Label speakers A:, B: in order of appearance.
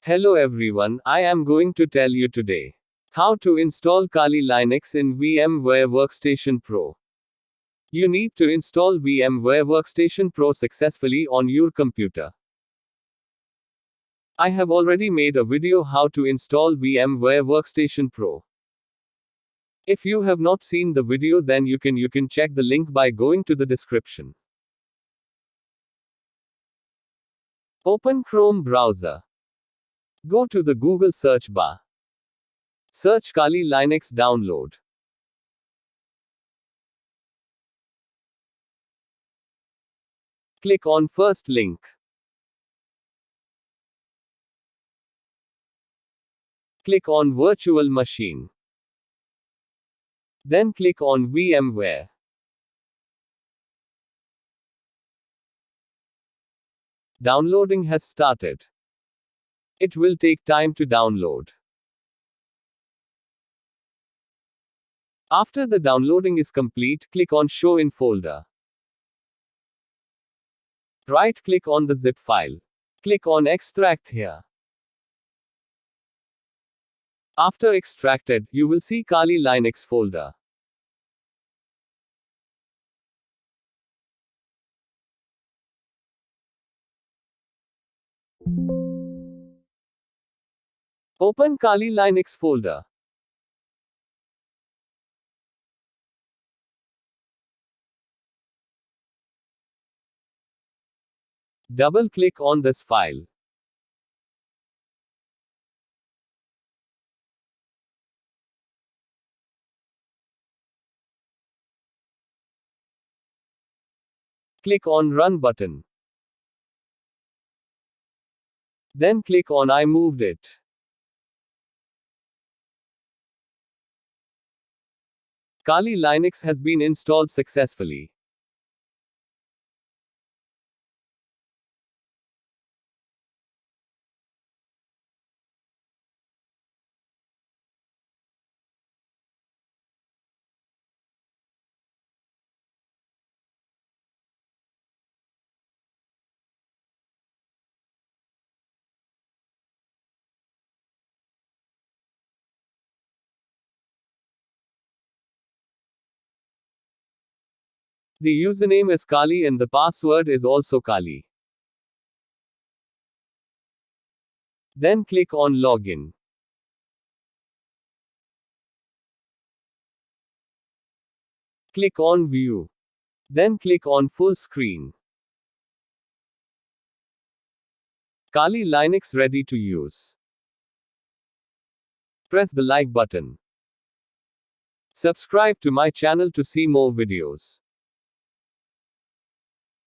A: Hello everyone, I am going to tell you today how to install Kali Linux in VMware Workstation Pro. You need to install VMware Workstation Pro successfully on your computer. I have already made a video how to install VMware Workstation Pro. If you have not seen the video, then you can check the link by going to the description. Open Chrome browser. Go to the Google search bar. Search Kali Linux download. Click on first link. Click on virtual machine. Then click on VMware. Downloading has started. It will take time to download. After the downloading is complete, click on Show in Folder. Right-click on the zip file. Click on Extract here. After extracted, you will see Kali Linux folder. Open Kali Linux folder. Double-click on this file. Click on Run button. Then click on I moved it. Kali Linux has been installed successfully. The username is Kali and the password is also Kali. Then click on Login. Click on View. Then click on Full Screen. Kali Linux ready to use. Press the like button. Subscribe to my channel to see more videos.